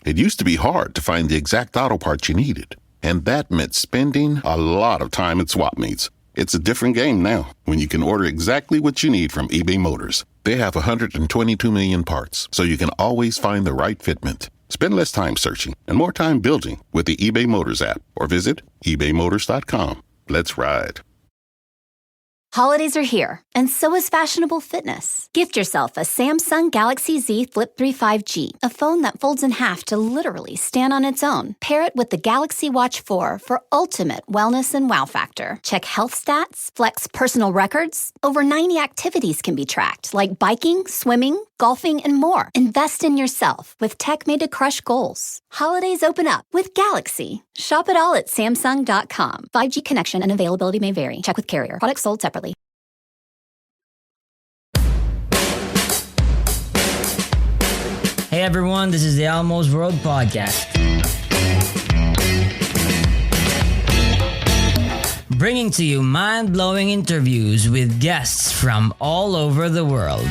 It used to be hard to find the exact auto parts you needed, and that meant spending a lot of time at swap meets. It's a different game now when you can order exactly what you need from eBay Motors. They have 122 million parts, so you can always find the right fitment. Spend less time searching and more time building with the eBay Motors app or visit ebaymotors.com. Let's ride. Holidays are here, and so is fashionable fitness. Gift yourself a Samsung Galaxy Z Flip 3 5G, a phone that folds in half to literally stand on its own. Pair it with the Galaxy Watch 4 for ultimate wellness and wow factor. Check health stats, flex personal records. Over 90 activities can be tracked, like biking, swimming, golfing, and more. Invest in yourself with tech made to crush goals. Holidays open up with Galaxy. Shop it all at Samsung.com. 5G connection and availability may vary. Check with carrier. Products sold separately. Hey everyone, this is the Almost World Podcast. Bringing to you mind-blowing interviews with guests from all over the world.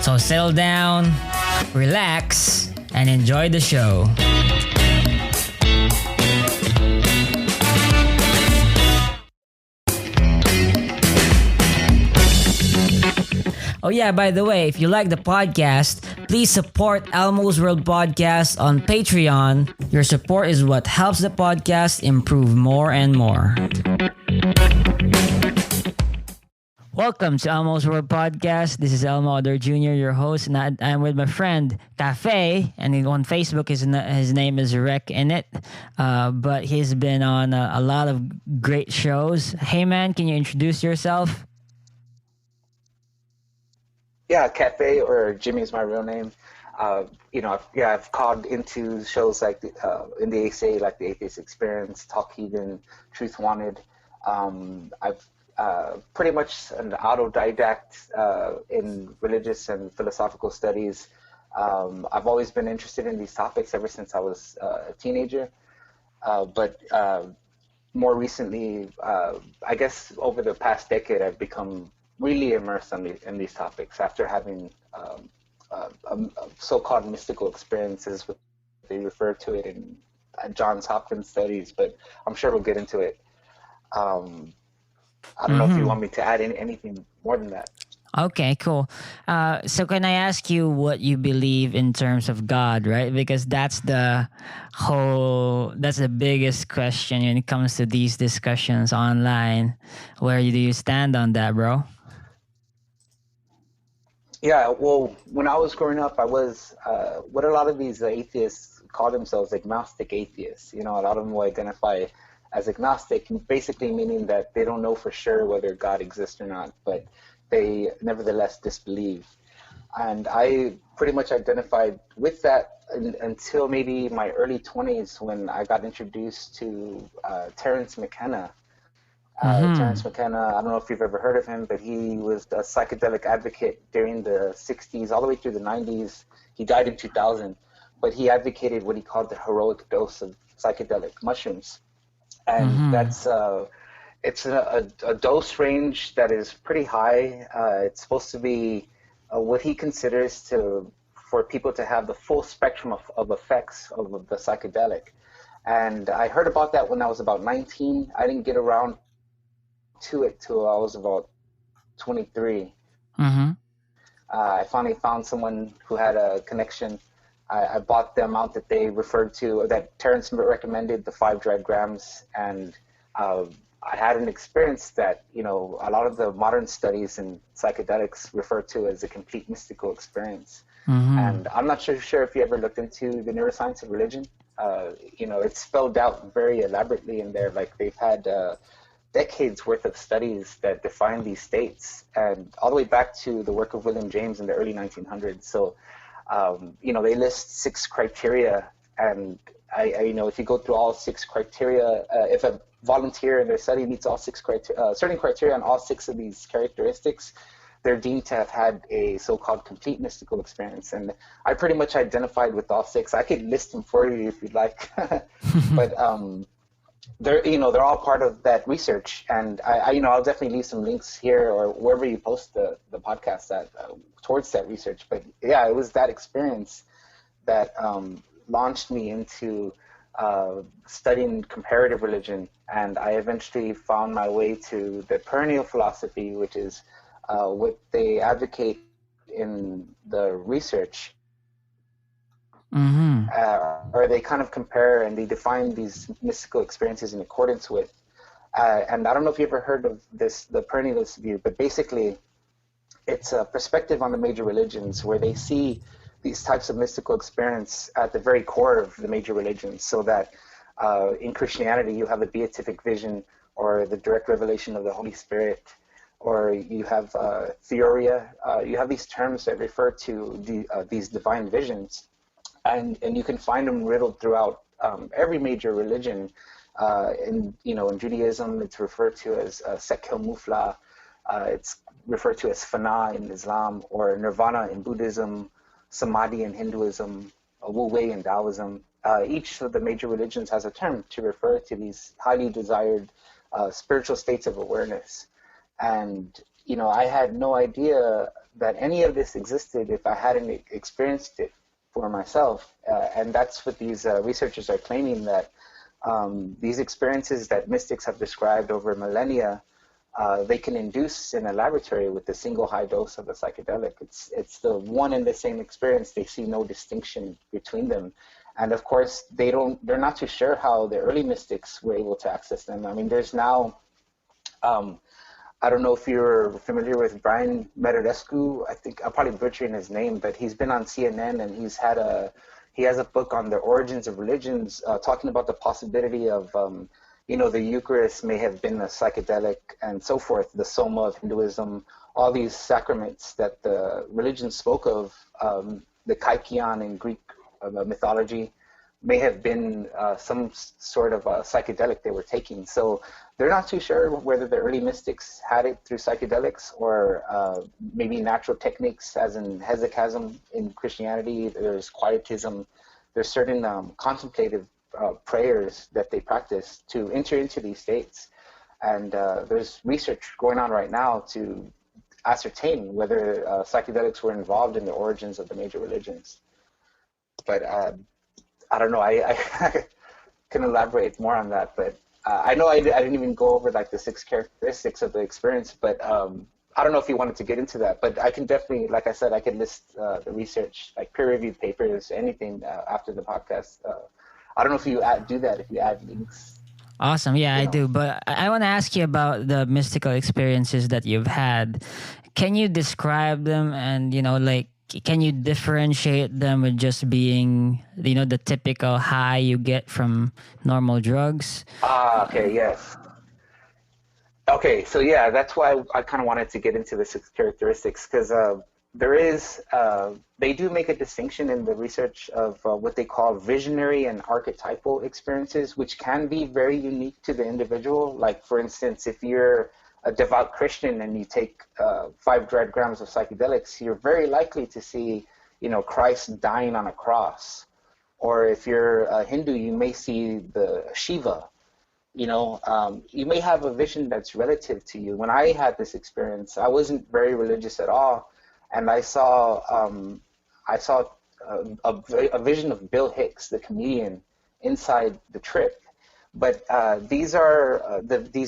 So settle down, relax, and enjoy the show. Oh yeah, by the way, if you like the podcast, please support Elmo's World Podcast on Patreon. Your support is what helps the podcast improve more and more. Welcome to Elmo's World Podcast. This is Elmo Other Jr., your host, and I'm with my friend Kafei, and on Facebook his name is Init, but he's been on a lot of great shows. Hey man, can you introduce yourself? Yeah, Kafei, or Jimmy is my real name. I've called into shows like in the ACA, like the Atheist Experience, Talk Heathen, Truth Wanted. I've pretty much an autodidact in religious and philosophical studies. I've always been interested in these topics ever since I was a teenager. But more recently, I guess over the past decade, I've become really immersed in these topics after having so-called mystical experiences, what they refer to it in Johns Hopkins studies, but I'm sure we'll get into it. I don't know if you want me to add anything more than that. Okay, cool. So can I ask you what you believe in terms of God, right? Because that's the biggest question when it comes to these discussions online. Where do you stand on that, bro? Yeah, well, when I was growing up, I was what a lot of these atheists call themselves, agnostic atheists. You know, a lot of them will identify as agnostic, basically meaning that they don't know for sure whether God exists or not, but they nevertheless disbelieve. And I pretty much identified with that until maybe my early 20s, when I got introduced to Terence McKenna. Terence McKenna, I don't know if you've ever heard of him, but he was a psychedelic advocate during the 60s, all the way through the 90s. He died in 2000, but he advocated what he called the heroic dose of psychedelic mushrooms. And that's, it's a dose range that is pretty high. It's supposed to be what he considers for people to have the full spectrum of effects of the psychedelic. And I heard about that when I was about 19. I didn't get around to it till I was about 23. I finally found someone who had a connection. I bought the amount that they referred to, that Terence recommended, the 5 dried grams, and I had an experience that, you know, a lot of the modern studies in psychedelics refer to as a complete mystical experience. And I'm not sure if you ever looked into the Neuroscience of Religion. You know, it's spelled out very elaborately in there. Like, they've had decades worth of studies that define these states, and all the way back to the work of William James in the early 1900s. So, you know, they list 6 criteria, and you know, if you go through all 6 criteria, if a volunteer in their study meets all 6 certain criteria on all 6 of these characteristics, they're deemed to have had a so-called complete mystical experience. And I pretty much identified with all 6. I could list them for you if you'd like. But they're all part of that research, and I'll definitely leave some links here or wherever you post the podcast towards that research. But yeah, it was that experience that launched me into studying comparative religion, and I eventually found my way to the perennial philosophy, which is what they advocate in the research. Mm-hmm. Or they kind of compare and they define these mystical experiences in accordance with. And I don't know if you ever heard of this, the perennialist view, but basically it's a perspective on the major religions where they see these types of mystical experience at the very core of the major religions, so that in Christianity you have the beatific vision or the direct revelation of the Holy Spirit, or you have theoria. You have these terms that refer to these divine visions. And you can find them riddled throughout every major religion. In Judaism, it's referred to as Sekel Mufla. It's referred to as Fana in Islam, or Nirvana in Buddhism, Samadhi in Hinduism, Wu Wei in Taoism. Each of the major religions has a term to refer to these highly desired spiritual states of awareness. And I had no idea that any of this existed if I hadn't experienced it for myself, and that's what these researchers are claiming, that these experiences that mystics have described over millennia, they can induce in a laboratory with a single high dose of a psychedelic. It's the one and the same experience. They see no distinction between them, and of course they're not too sure how the early mystics were able to access them. I mean, there's now I don't know if you're familiar with Brian Metarescu. I think I'm probably butchering his name, but he's been on CNN, and he has a book on the origins of religions, talking about the possibility of, the Eucharist may have been a psychedelic and so forth, the Soma of Hinduism, all these sacraments that the religion spoke of, the Kaikion in Greek mythology, may have been some sort of psychedelic they were taking. So they're not too sure whether the early mystics had it through psychedelics or maybe natural techniques, as in hesychasm in Christianity. There's quietism. There's certain contemplative prayers that they practice to enter into these states. And there's research going on right now to ascertain whether psychedelics were involved in the origins of the major religions. But I don't know. I can elaborate more on that, but I know I didn't even go over like the 6 characteristics of the experience. But I don't know if you wanted to get into that. But I can definitely, like I said, I can list the research, like peer-reviewed papers, anything after the podcast. I don't know if you do that. If you add links. Awesome. Yeah, I do. But I want to ask you about the mystical experiences that you've had. Can you describe them, and can you differentiate them with just being, the typical high you get from normal drugs? Okay, yes. Okay, so yeah, that's why I kind of wanted to get into the 6 characteristics, because they do make a distinction in the research of what they call visionary and archetypal experiences, which can be very unique to the individual. Like, for instance, if you're a devout Christian and you take 5 dread grams of psychedelics, you're very likely to see, Christ dying on a cross. Or if you're a Hindu, you may see the Shiva. You may have a vision that's relative to you. When I had this experience, I wasn't very religious at all, and I saw a vision of Bill Hicks, the comedian, inside the trip. But these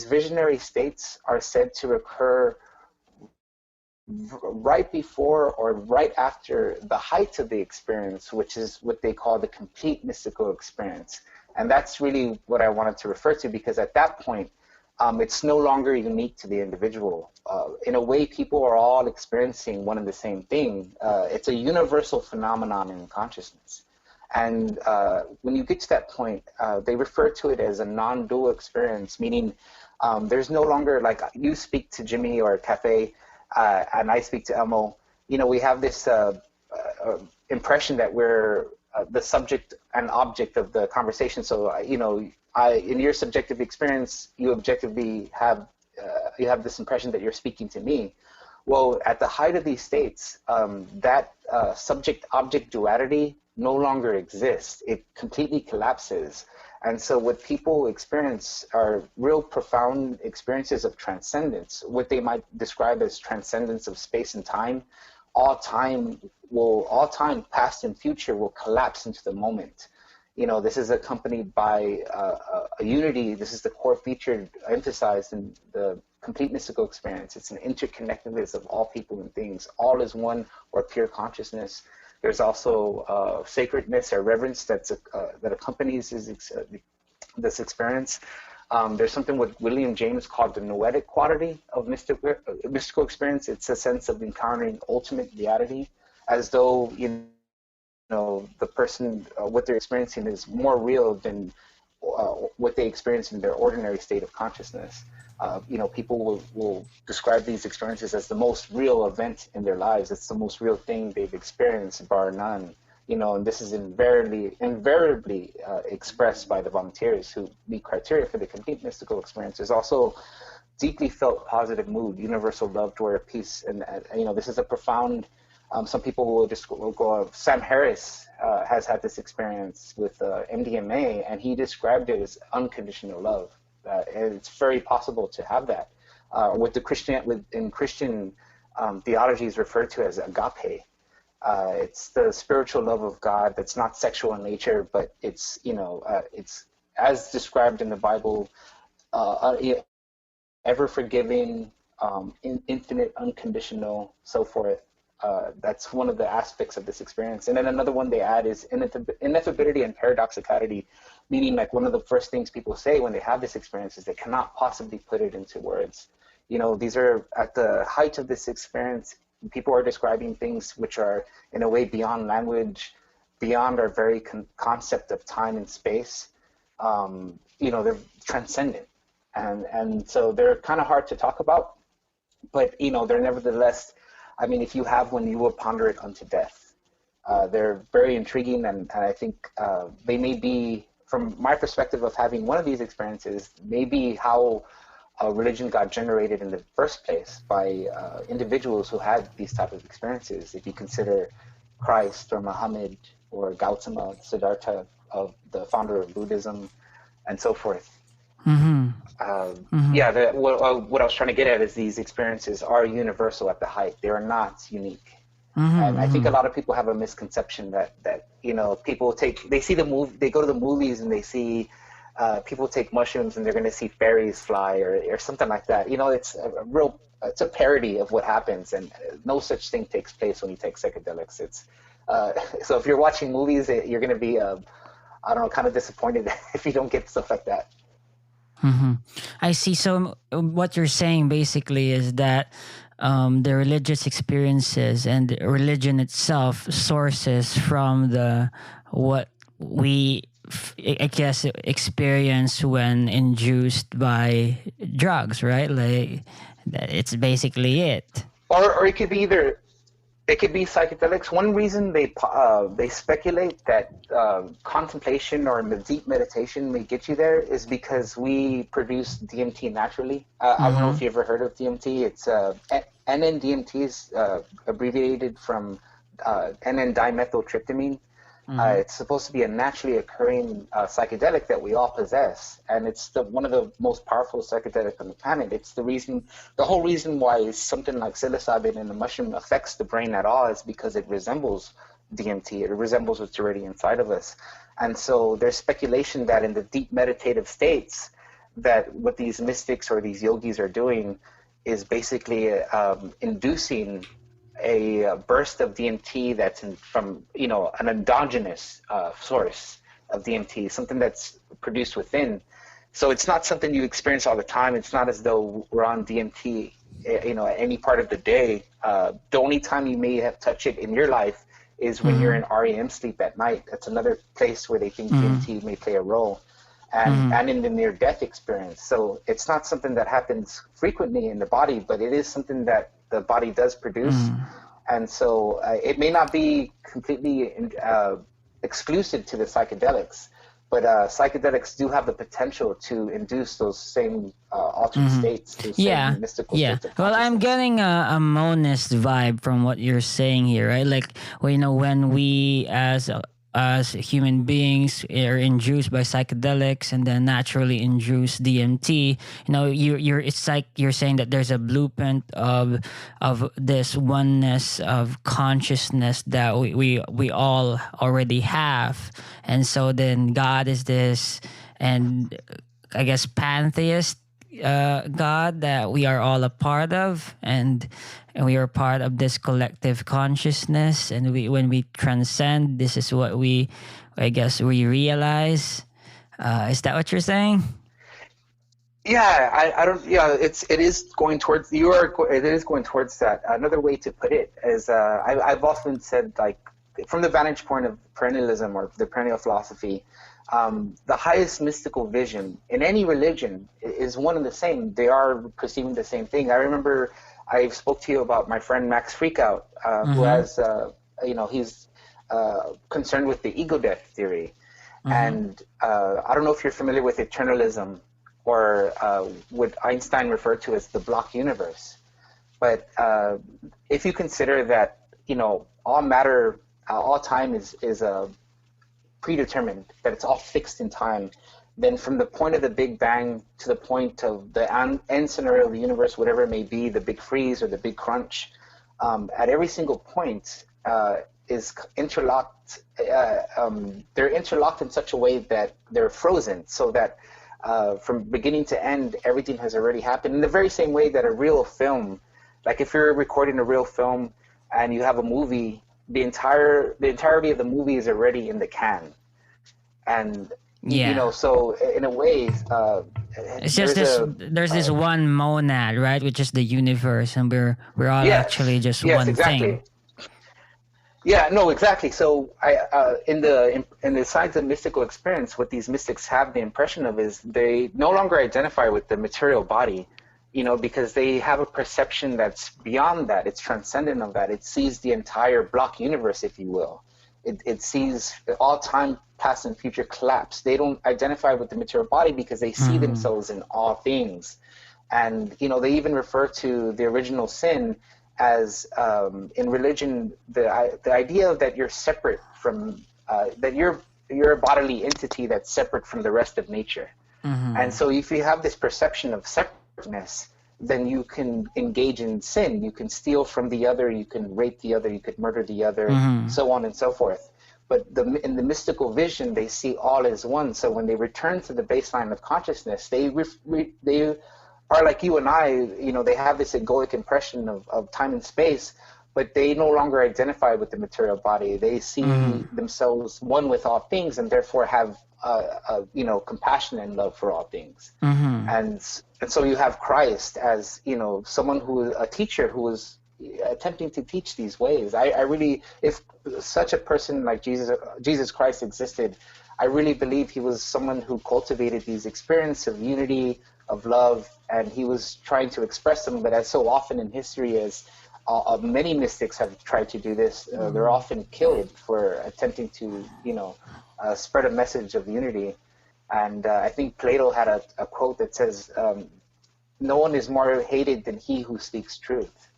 visionary states are said to occur right before or right after the height of the experience, which is what they call the complete mystical experience. And that's really what I wanted to refer to, because at that point, it's no longer unique to the individual. In a way, people are all experiencing one and the same thing. It's a universal phenomenon in consciousness. And when you get to that point, they refer to it as a non-dual experience, meaning there's no longer, like, you speak to Jimmy or Kafei, and I speak to Elmo. We have this impression that we're the subject and object of the conversation. So, in your subjective experience, you objectively have this impression that you're speaking to me. Well, at the height of these states, that subject-object duality no longer exists. It completely collapses. And so what people experience are real profound experiences of transcendence, what they might describe as transcendence of space and time. All time, past and future, will collapse into the moment. This is accompanied by a unity. This is the core feature emphasized in the complete mystical experience. It's an interconnectedness of all people and things. All is one, or pure consciousness. There's also sacredness or reverence that accompanies this experience. There's something what William James called the noetic quality of mystical experience. It's a sense of encountering ultimate reality, as though the person, what they're experiencing is more real than what they experience in their ordinary state of consciousness. People will describe these experiences as the most real event in their lives. It's the most real thing they've experienced, bar none. And this is invariably expressed by the volunteers who meet criteria for the complete mystical experience. There's also deeply felt positive mood, universal love, joy, or peace. And this is a profound, some people will go, Sam Harris has had this experience with MDMA, and he described it as unconditional love. And it's very possible to have that. In Christian theology is referred to as agape. It's the spiritual love of God that's not sexual in nature, but it's as described in the Bible, ever forgiving, infinite, unconditional, so forth. That's one of the aspects of this experience. And then another one they add is ineffability and paradoxicality, meaning like one of the first things people say when they have this experience is they cannot possibly put it into words. These are at the height of this experience. People are describing things which are in a way beyond language, beyond our very concept of time and space. They're transcendent. And so they're kind of hard to talk about, but, they're nevertheless, if you have one, you will ponder it unto death. They're very intriguing, and I think they may be, from my perspective of having one of these experiences, maybe how religion got generated in the first place by individuals who had these type of experiences. If you consider Christ or Muhammad or Gautama, Siddhartha, of the founder of Buddhism, and so forth. Mm-hmm. What I was trying to get at is these experiences are universal at the height. They are not unique. Mm-hmm, and I think a lot of people have a misconception that people they go to the movies and they see people take mushrooms and they're going to see fairies fly or something like that. It's a parody of what happens, and no such thing takes place when you take psychedelics. So if you're watching movies, you're going to be kind of disappointed if you don't get stuff like that. Mm-hmm. I see. So what you're saying basically is that the religious experiences and religion itself sources from what we, I guess, experience when induced by drugs, right? Like it's basically it. Or it could be it could be psychedelics. One reason they speculate that contemplation or deep meditation may get you there is because we produce DMT naturally. I don't know if you ever heard of DMT. It's NN-DMT is abbreviated from NN-dimethyltryptamine. It's supposed to be a naturally occurring psychedelic that we all possess, and it's one of the most powerful psychedelics on the planet. It's the whole reason why something like psilocybin and the mushroom affects the brain at all is because it resembles DMT. It resembles what's already inside of us. And so there's speculation that in the deep meditative states, that what these mystics or these yogis are doing is basically inducing a burst of DMT that's from an endogenous source of DMT, something that's produced within. So it's not something you experience all the time. It's not as though we're on DMT, at any part of the day. The only time you may have touched it in your life is when you're in REM sleep at night. That's another place where they think DMT may play a role. And in the near-death experience. So it's not something that happens frequently in the body, but it is something that the body does produce. And so it may not be completely exclusive to the psychedelics, but psychedelics do have the potential to induce those same altered states, those same mystical states of Well, I'm getting a monist vibe from what you're saying here, right? Like, when we as as human beings are induced by psychedelics and then naturally induce DMT. It's like you're saying that there's a blueprint of this oneness of consciousness that we all already have, and so then God is this, and I guess pantheist God that we are all a part of, and we are part of this collective consciousness, and when we transcend, this is what we realize. Is that what you're saying? Yeah, I don't. Yeah, it is going towards it is going towards that. Another way to put it is, I've often said, like, from the vantage point of perennialism or the perennial philosophy, the highest mystical vision in any religion is one and the same. They are perceiving the same thing. I remember I spoke to you about my friend Max Freakout, who has, he's concerned with the ego death theory. And I don't know if you're familiar with eternalism, or what Einstein referred to as the block universe. But if you consider that, all matter, all time is predetermined, that it's all fixed in time, then from the point of the Big Bang to the point of the end scenario of the universe, whatever it may be, the big freeze or the big crunch, at every single point is interlocked. They're interlocked in such a way that they're frozen, so that from beginning to end, everything has already happened. In the very same way that a real film, like if you're recording a real film and you have a movie, the entirety of the movie is already in the can. And so in a way, it's just there's this one monad, right, which is the universe, and we're all actually just one thing. Yeah, no, exactly. So in the science of mystical experience, what these mystics have the impression of is they no longer identify with the material body, because they have a perception that's beyond that. It's transcendent of that. It sees the entire block universe, if you will. It sees all time, past and future collapse. They don't identify with the material body because they see themselves in all things. And, they even refer to the original sin as, in religion, the idea that you're separate from, that you're a bodily entity that's separate from the rest of nature. And so if you have this perception of separateness, then you can engage in sin. You can steal from the other, you can rape the other, you could murder the other, so on and so forth. But in the mystical vision, they see all as one. So when they return to the baseline of consciousness, they are like you and I, they have this egoic impression of time and space, but they no longer identify with the material body. They see themselves one with all things, and therefore have compassion and love for all things. And so you have Christ as, someone a teacher who is attempting to teach these ways. I really, if such a person like Jesus Christ existed, I really believe he was someone who cultivated these experiences of unity, of love, and he was trying to express them. But as so often in history, as many mystics have tried to do this, they're often killed for attempting to, spread a message of unity. And I think Plato had a quote that says, no one is more hated than he who speaks truth.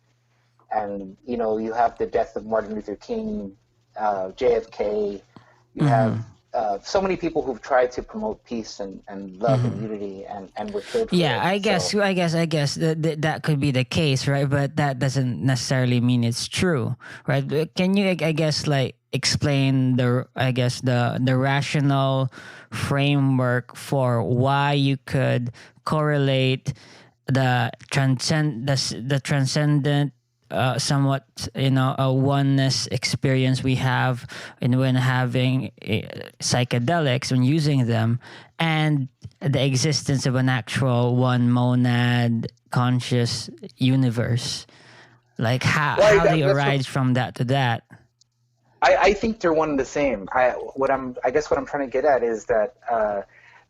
And, you have the death of Martin Luther King, JFK, you have so many people who've tried to promote peace and love and unity and were killed for it. I guess that could be the case, right? But that doesn't necessarily mean it's true, right? Can you, explain the rational framework for why you could correlate the transcendent somewhat a oneness experience we have when having psychedelics, when using them, and the existence of an actual one monad conscious universe? Like how do you arise from that to that? I think they're one and the same. What I'm trying to get at is that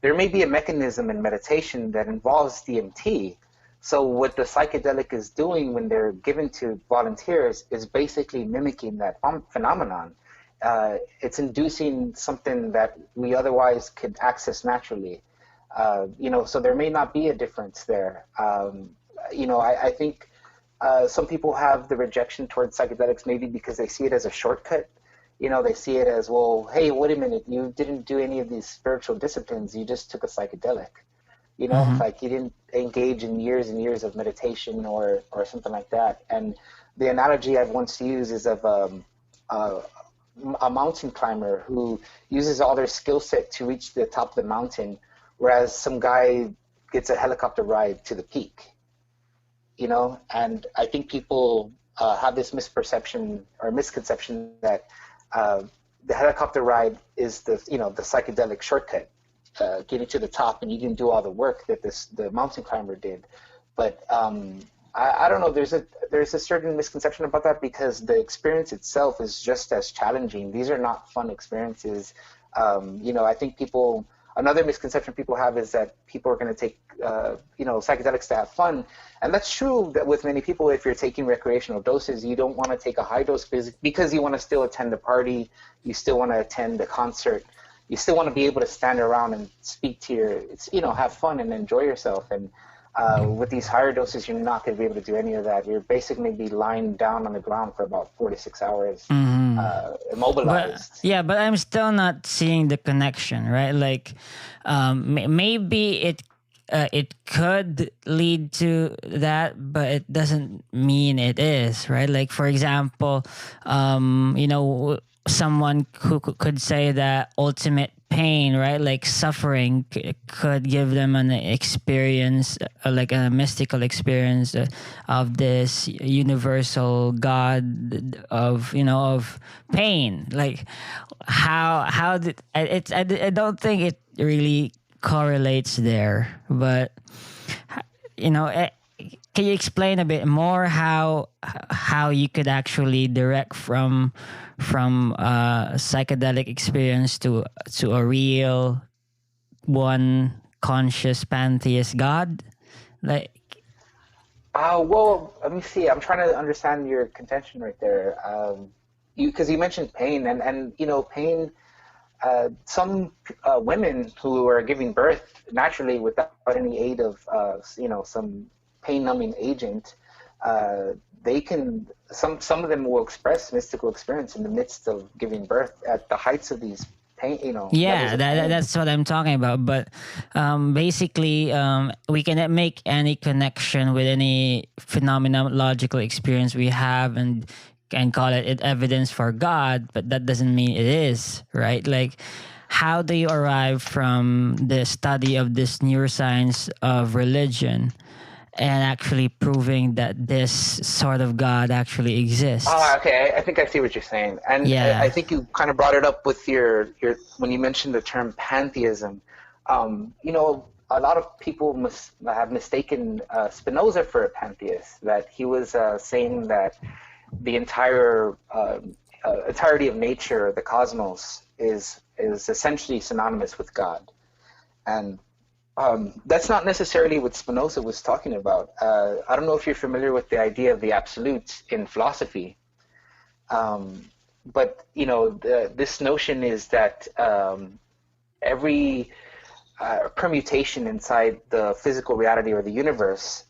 there may be a mechanism in meditation that involves DMT. So what the psychedelic is doing when they're given to volunteers is basically mimicking that phenomenon. It's inducing something that we otherwise could access naturally. So there may not be a difference there. I think some people have the rejection towards psychedelics maybe because they see it as a shortcut. they see it as, well, hey, wait a minute, you didn't do any of these spiritual disciplines, you just took a psychedelic. Mm-hmm. Like you didn't engage in years and years of meditation or something like that. And the analogy I've once used is of a mountain climber who uses all their skill set to reach the top of the mountain, whereas some guy gets a helicopter ride to the peak. And I think people have this misperception or misconception that the helicopter ride is the psychedelic shortcut, getting to the top, and you can do all the work that the mountain climber did. But I don't know. There's a certain misconception about that, because the experience itself is just as challenging. These are not fun experiences. I think another misconception people have is that people are going to take psychedelics to have fun, and that's true that with many people. If you're taking recreational doses, you don't want to take a high dose because you want to still attend the party, you still want to attend the concert, you still want to be able to stand around and speak to have fun and enjoy yourself. And with these higher doses, you're not going to be able to do any of that. You're basically going to be lying down on the ground for about 4 to 6 hours, immobilized. But I'm still not seeing the connection, right? Like, maybe it could lead to that, but it doesn't mean it is, right? Like, for example, someone who could say that ultimate pain, right, like suffering, could give them an experience, like a mystical experience of this universal God of pain. Like, how did I don't think it really correlates there, but can you explain a bit more how you could actually direct from psychedelic experience to a real one conscious pantheist God? Like, well, let me see. I'm trying to understand your contention right there. Because you mentioned pain, and pain. Some women who are giving birth naturally without any aid of some pain numbing agent, they can, some of them will express mystical experience in the midst of giving birth at the heights of these pain, that's what I'm talking about. But basically, we cannot make any connection with any phenomenological experience we have and call it evidence for God, but that doesn't mean it is, right? Like, how do you arrive from the study of this neuroscience of religion and actually proving that this sort of God actually exists? Okay. I think I see what you're saying. And yeah. I think you kind of brought it up with your when you mentioned the term pantheism. A lot of people have mistaken Spinoza for a pantheist, that he was saying that the entire entirety of nature, the cosmos, is essentially synonymous with God. And that's not necessarily what Spinoza was talking about. I don't know if you're familiar with the idea of the absolute in philosophy, but this notion is that every permutation inside the physical reality or the universe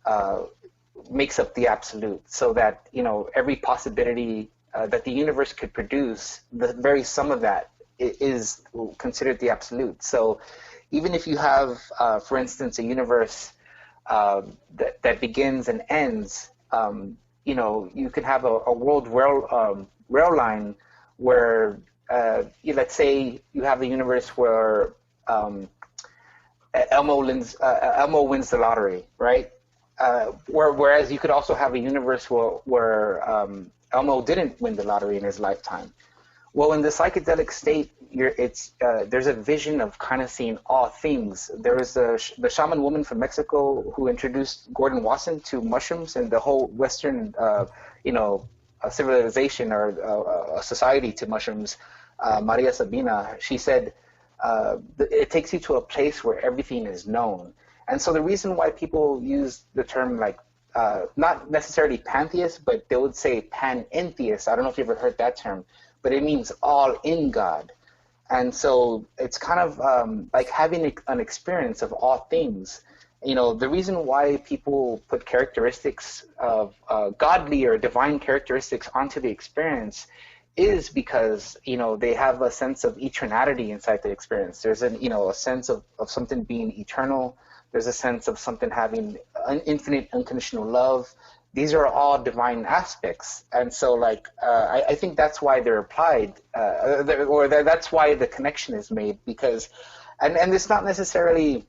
makes up the absolute, so that every possibility that the universe could produce, the very sum of that is considered the absolute. So even if you have, for instance, a universe that begins and ends, you could have a world rail line where, let's say you have a universe where Elmo wins the lottery, right? Whereas you could also have a universe where Elmo didn't win the lottery in his lifetime. Well, in the psychedelic state, there's a vision of kind of seeing all things. There was the shaman woman from Mexico who introduced Gordon Wasson to mushrooms and the whole Western, civilization or a society to mushrooms. Maria Sabina, she said, it takes you to a place where everything is known. And so the reason why people use the term like, not necessarily pantheist, but they would say panentheist. I don't know if you ever heard that term, but it means all in God. And so it's kind of like having an experience of all things. The reason why people put characteristics of godly or divine characteristics onto the experience is because, they have a sense of eternality inside the experience. There's a sense of something being eternal. There's a sense of something having infinite unconditional love. These are all divine aspects. And so I think that's why they're applied, that's why the connection is made, because, and it's not necessarily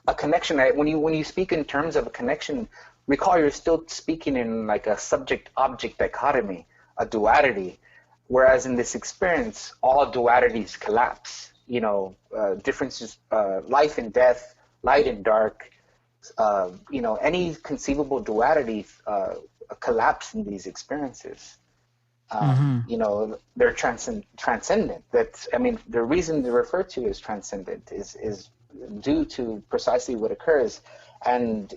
a connection. When you speak in terms of a connection, recall you're still speaking in like a subject-object dichotomy, a duality. Whereas in this experience, all dualities collapse. Differences, life and death, light and dark, any conceivable duality collapse in these experiences. They're transcendent. The reason they're referred to as transcendent is due to precisely what occurs. And,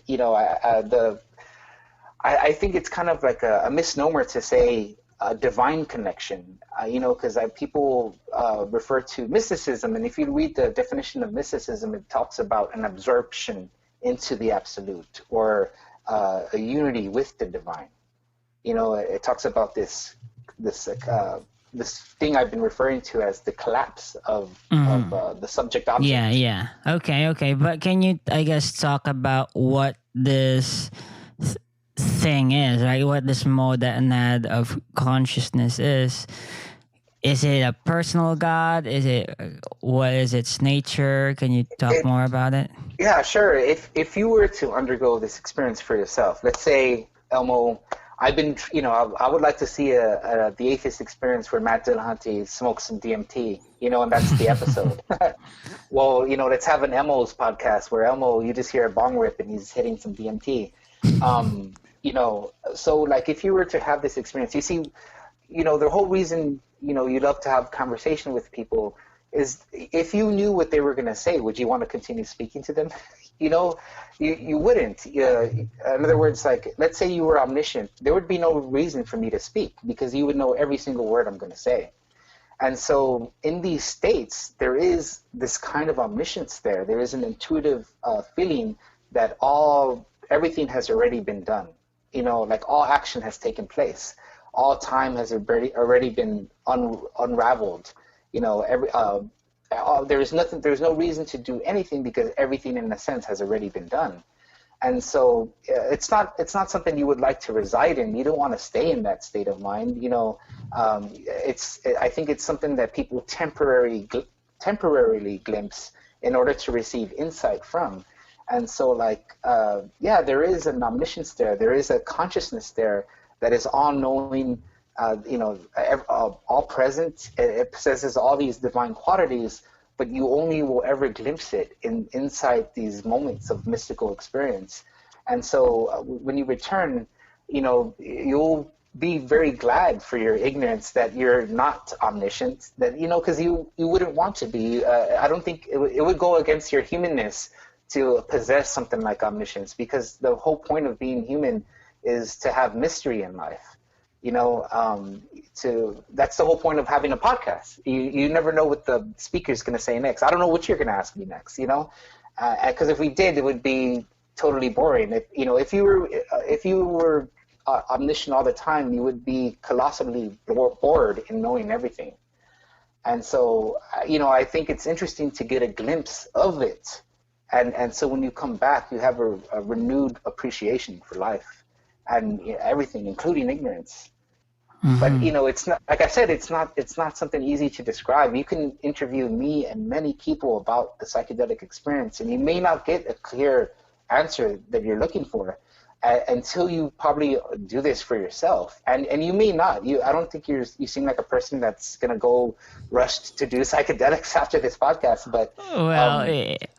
I think it's kind of like a misnomer to say a divine connection, because people refer to mysticism. And if you read the definition of mysticism, it talks about an absorption into the absolute, or a unity with the divine. It talks about this thing I've been referring to as the collapse of the subject object. Yeah. Okay. But can you, I guess, talk about what this thing is, right? What this monad of consciousness is? Is it a personal God? What is its nature? Can you talk more about it? Yeah, sure. If you were to undergo this experience for yourself, let's say, Elmo, I would like to see the atheist experience where Matt Dillahunty smokes some DMT, and that's the episode. Well, let's have an Elmo's podcast where Elmo, you just hear a bong rip and he's hitting some DMT. So if you were to have this experience, you see, the whole reason, you love to have conversation with people is if you knew what they were going to say, would you want to continue speaking to them? You wouldn't. In other words, let's say you were omniscient, there would be no reason for me to speak because you would know every single word I'm going to say. And so in these states, there is this kind of omniscience there. There is an intuitive feeling that everything has already been done. All action has taken place. All time has already been unraveled. There's no reason to do anything because everything in a sense has already been done. And so it's not something you would like to reside in. You don't want to stay in that state of mind. I think it's something that people temporarily glimpse in order to receive insight from. And so there is an omniscience there. There is a consciousness there that is all-knowing, all present. It possesses all these divine qualities, but you only will ever glimpse it inside these moments of mystical experience. And so when you return, you'll be very glad for your ignorance that you're not omniscient, that, because you wouldn't want to be. I don't think it would go against your humanness to possess something like omniscience, because the whole point of being human is to have mystery in life. That's the whole point of having a podcast. You never know what the speaker's going to say next. I don't know what you're going to ask me next, because if we did, it would be totally boring. If you were omniscient all the time, you would be colossally bored in knowing everything. And so, I think it's interesting to get a glimpse of it. And so when you come back, you have a renewed appreciation for life and everything, including ignorance. Mm-hmm. But it's not, like I said, it's not something easy to describe. You can interview me and many people about the psychedelic experience, and you may not get a clear answer that you're looking for until you probably do this for yourself. And you may not. I don't think you seem like a person that's gonna go rush to do psychedelics after this podcast. But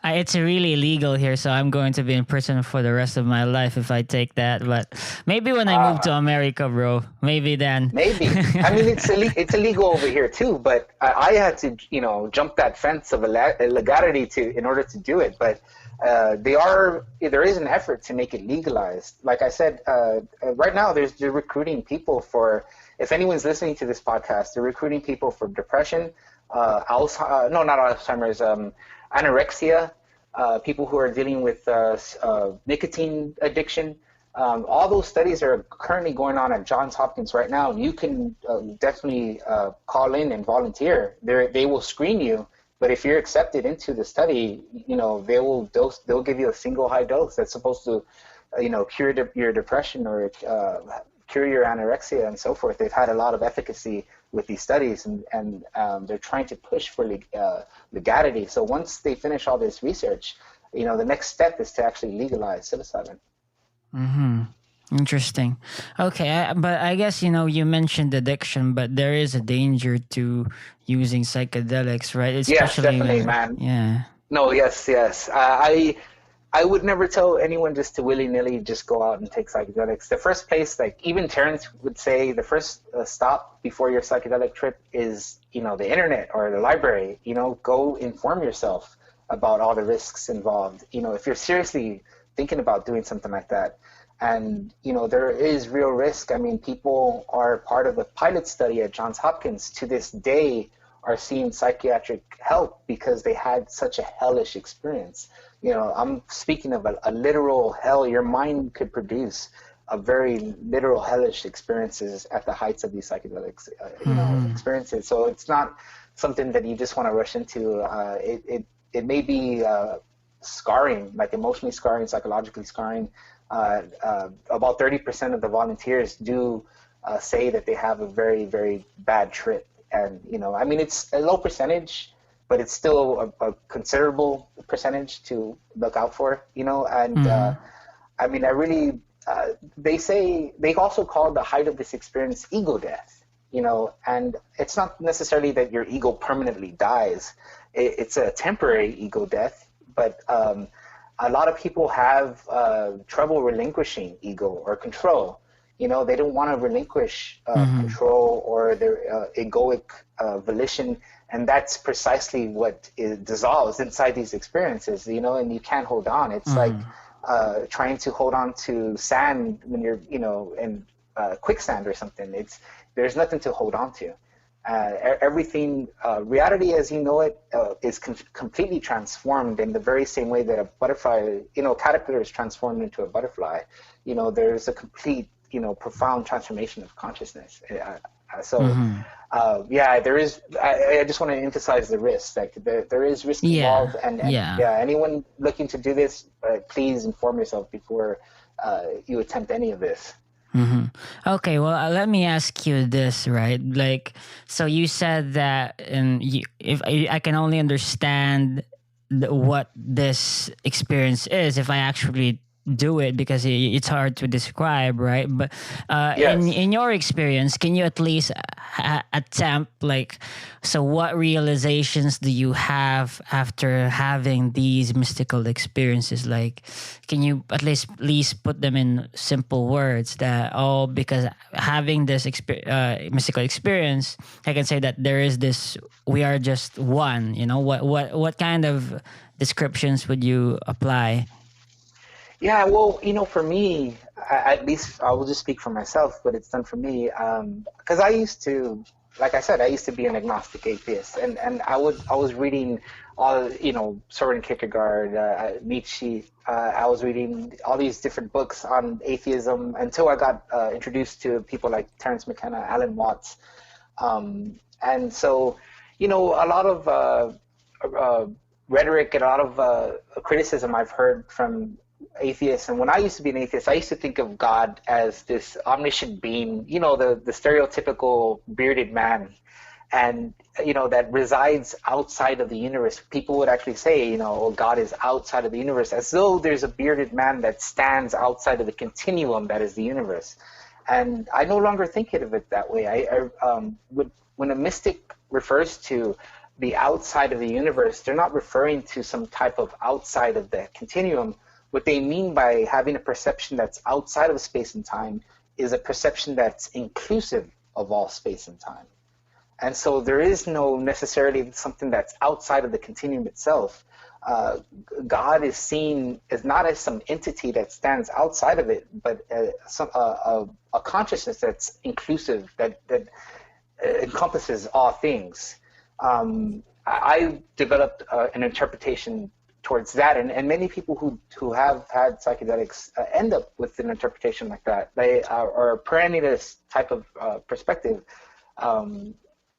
it's really illegal here, so I'm going to be in prison for the rest of my life if I take that. But maybe when I move to America, bro, maybe then. Maybe. I mean, it's illegal over here too. But I had to, jump that fence of illegality in order to do it. But there is an effort to make it legalized. Like I said, right now they're recruiting people for, if anyone's listening to this podcast, they're recruiting people for depression, not Alzheimer's, anorexia, people who are dealing with nicotine addiction, All those studies are currently going on at Johns Hopkins right now. You can definitely call in and volunteer. They will screen you, but if you're accepted into the study, they'll give you a single high dose that's supposed to, cure your depression or cure your anorexia and so forth. They've had a lot of efficacy with these studies, and they're trying to push for legality. So once they finish all this research, the next step is to actually legalize psilocybin. Mm-hmm. Interesting. Okay, but I guess you mentioned addiction, but there is a danger to using psychedelics, right? Yes, definitely, man. Yeah. No, yes. I would never tell anyone just to willy-nilly just go out and take psychedelics. The first place, like even Terrence would say, the first stop before your psychedelic trip is, the internet or the library. Go inform yourself about all the risks involved. If you're seriously thinking about doing something like that, and there is real risk. I mean, people are part of the pilot study at Johns Hopkins to this day are seeing psychiatric help because they had such a hellish experience. I'm speaking of a literal hell. Your mind could produce a very literal hellish experiences at the heights of these psychedelics, experiences. So it's not something that you just want to rush into. It may be scarring, like emotionally scarring, psychologically scarring. About 30% of the volunteers do say that they have a very, very bad trip. And, I mean, it's a low percentage, but it's still a considerable percentage to look out for, and I mean, they also call the height of this experience ego death, and it's not necessarily that your ego permanently dies. It's a temporary ego death, but a lot of people have trouble relinquishing ego or control. They don't want to relinquish control or their egoic volition, and that's precisely what dissolves inside these experiences, and you can't hold on. It's like trying to hold on to sand when you're, in quicksand or something. There's nothing to hold on to. Everything, reality as you know it, is completely transformed in the very same way that a butterfly, caterpillar is transformed into a butterfly. There's a complete, profound transformation of consciousness. There is. I just want to emphasize the risk. Like there is risk involved, and anyone looking to do this, please inform yourself before you attempt any of this. Mm-hmm. Okay, well, let me ask you this, right? Like, so you said that, and if I can only understand what this experience is if I actually do it, because it's hard to describe, right? But Yes. in your experience, can you at least attempt, like, so what realizations do you have after having these mystical experiences? Like, can you at least put them in simple words that, because having this mystical experience, I can say that there is this, we are just one, what kind of descriptions would you apply? Yeah, well, for me, at least I will just speak for myself, but it's done for me. Because I used to, like I said, I used to be an agnostic atheist, and I was reading all, Soren Kierkegaard, Nietzsche. I was reading all these different books on atheism until I got introduced to people like Terence McKenna, Alan Watts, and so, a lot of rhetoric and a lot of criticism I've heard from atheists. And when I used to be an atheist, I used to think of God as this omniscient being, the stereotypical bearded man, and that resides outside of the universe. People would actually say, God is outside of the universe, as though there's a bearded man that stands outside of the continuum that is the universe. And I no longer think of it that way. When a mystic refers to the outside of the universe, they're not referring to some type of outside of the continuum. What they mean by having a perception that's outside of space and time is a perception that's inclusive of all space and time. And so there is no necessarily something that's outside of the continuum itself. God is seen as not as some entity that stands outside of it, but a consciousness that's inclusive, that encompasses all things. I developed an interpretation towards that, and many people who have had psychedelics end up with an interpretation like that. They are a perennialist type of perspective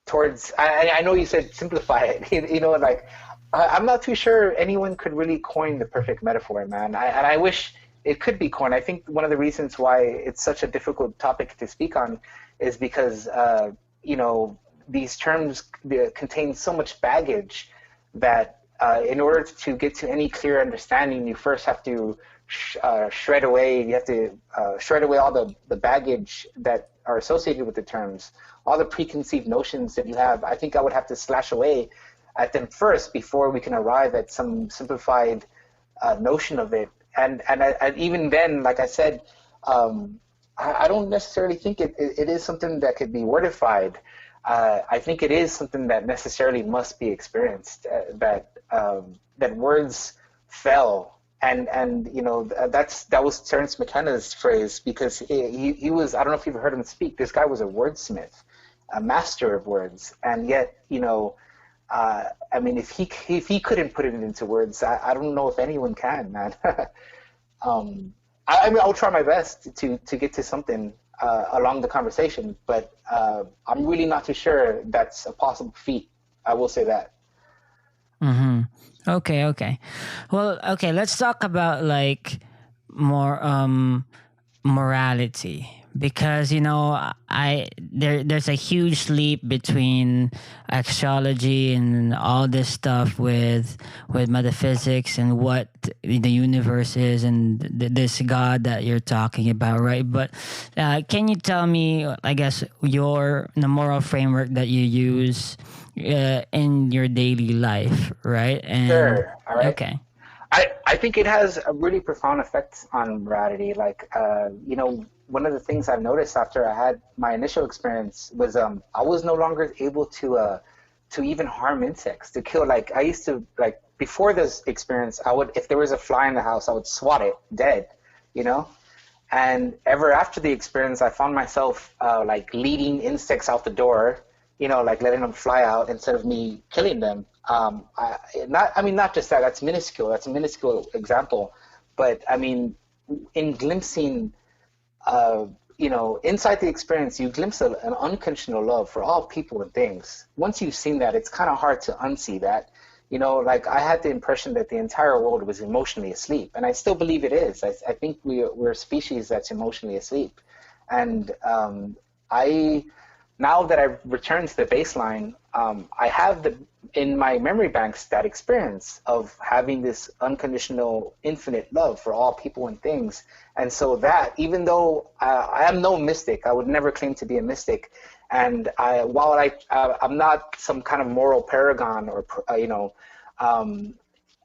towards. I know you said simplify it, you know, like I'm not too sure anyone could really coin the perfect metaphor, man. And I wish it could be coined. I think one of the reasons why it's such a difficult topic to speak on is because you know, these terms contain so much baggage that in order to get to any clear understanding, you first have to shred away. You have to shred away all the baggage that are associated with the terms, all the preconceived notions that you have. I think I would have to slash away at them first before we can arrive at some simplified notion of it. And even then, like I said, I don't necessarily think it is something that could be wordified. I think it is something that necessarily must be experienced. That words fell, and you know, that was Terence McKenna's phrase, because he was, I don't know if you've heard him speak. This guy was a wordsmith, a master of words, and yet, you know, I mean, if he couldn't put it into words, I don't know if anyone can, man. I mean, I'll try my best to get to something along the conversation, but I'm really not too sure that's a possible feat. I will say that. Mm-hmm. Okay. Well, okay, let's talk about like more morality, because you know there's a huge leap between axiology and all this stuff with metaphysics and what the universe is and this God that you're talking about, right? But can you tell me, I guess, the moral framework that you use in your daily life, right? And, Sure. All right. Okay. I think it has a really profound effect on morality. Like, you know, one of the things I've noticed after I had my initial experience was I was no longer able to even harm insects, to kill. Like, I used to, like, before this experience, I would, if there was a fly in the house, I would swat it dead, you know? And ever after the experience, I found myself like leading insects out the door, you know, like letting them fly out instead of me killing them. Not just that, that's minuscule. That's a minuscule example. But I mean, in glimpsing, you know, inside the experience, you glimpse an unconditional love for all people and things. Once you've seen that, it's kind of hard to unsee that. You know, like I had the impression that the entire world was emotionally asleep, and I still believe it is. I think we're a species that's emotionally asleep. And now that I've returned to the baseline, I have in my memory banks that experience of having this unconditional, infinite love for all people and things. And so that, even though I am no mystic, I would never claim to be a mystic. And while I'm not some kind of moral paragon or, you know,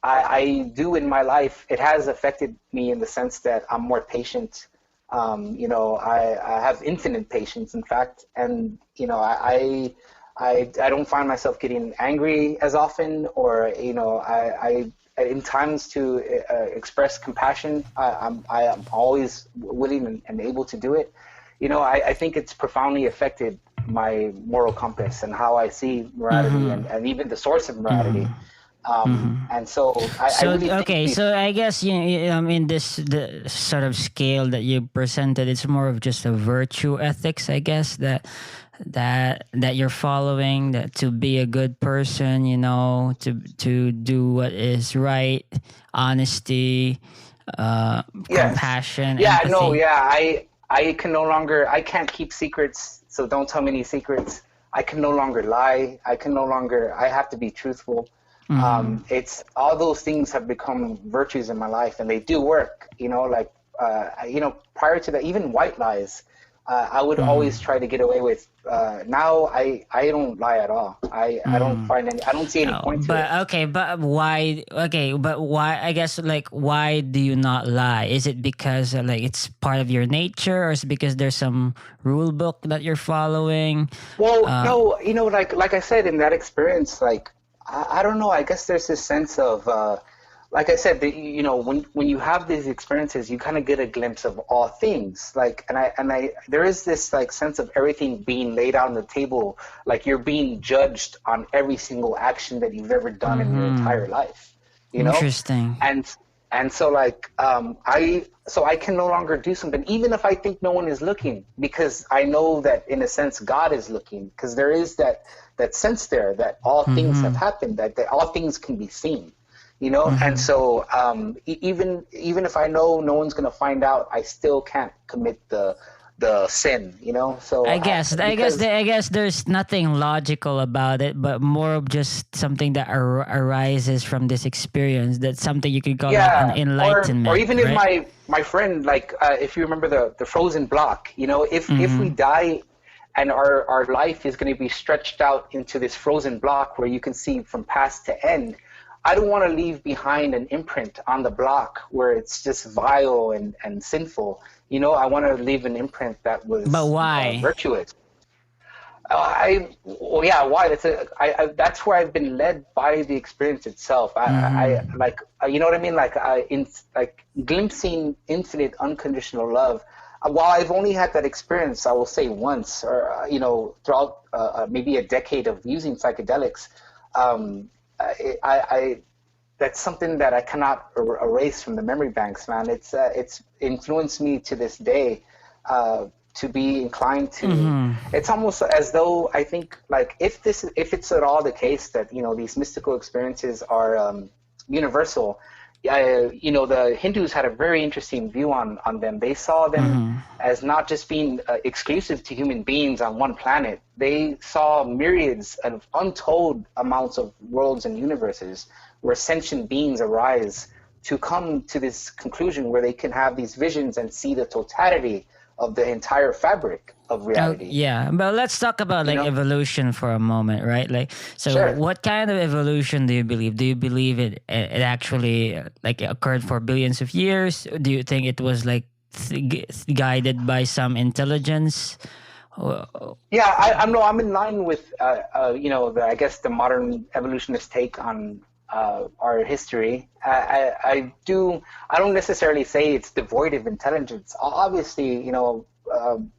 I do in my life, it has affected me in the sense that I'm more patient. You know, I have infinite patience, in fact, and you know, I don't find myself getting angry as often, or you know, I in times to express compassion, I am always willing and able to do it. You know, I think it's profoundly affected my moral compass and how I see morality, and even the source of morality. And so I really okay, so I guess in the sort of scale that you presented, it's more of just a virtue ethics, I guess, that you're following, that to be a good person, you know, to do what is right, honesty, compassion, empathy. No, I can no longer, I can't keep secrets, so don't tell me any secrets. I can no longer lie. I have to be truthful. It's all those things have become virtues in my life, and they do work, you know, like, you know, prior to that, even white lies, I would always try to get away with. Now I don't lie at all. I don't find any, I don't see any point to it. Okay, but why? Okay, but why? I guess, like, why do you not lie? Is it because like it's part of your nature, or is it because there's some rule book that you're following? Well, no, you know, like I said, in that experience, like, I don't know. I guess there's this sense of, like I said, you know, when you have these experiences, you kind of get a glimpse of all things. Like, and there is this like sense of everything being laid out on the table, like you're being judged on every single action that you've ever done in your entire life. Interesting. And so like I can no longer do something even if I think no one is looking, because I know that in a sense God is looking, because there is that sense there that all things have happened, that all things can be seen, and so even if I know no one's going to find out, I still can't commit the sin, so I guess there's nothing logical about it, but more of just something that arises from this experience. That's something you could call an enlightenment. Or even right? if my friend, like if you remember the frozen block, if we die and our life is going to be stretched out into this frozen block where you can see from past to end, I don't want to leave behind an imprint on the block where it's just vile and sinful. I want to leave an imprint that was But why? Virtuous. Why? That's where I've been led by the experience itself. I like, you know what I mean? Like, glimpsing infinite unconditional love. While I've only had that experience, I will say once, or throughout maybe a decade of using psychedelics, that's something that I cannot erase from the memory banks, man. It's influenced me to this day to be inclined to. It's almost as though I think, like, if it's at all the case that these mystical experiences are universal. The Hindus had a very interesting view on them. They saw them as not just being exclusive to human beings on one planet. They saw myriads of untold amounts of worlds and universes where sentient beings arise to come to this conclusion where they can have these visions and see the totality of the entire fabric of reality. Yeah, but let's talk about evolution for a moment, right? Sure. What kind of evolution do you believe? Do you believe it actually occurred for billions of years? Do you think it was guided by some intelligence? Yeah, I'm in line with I guess the modern evolutionist take on our history. I don't necessarily say it's devoid of intelligence. Obviously,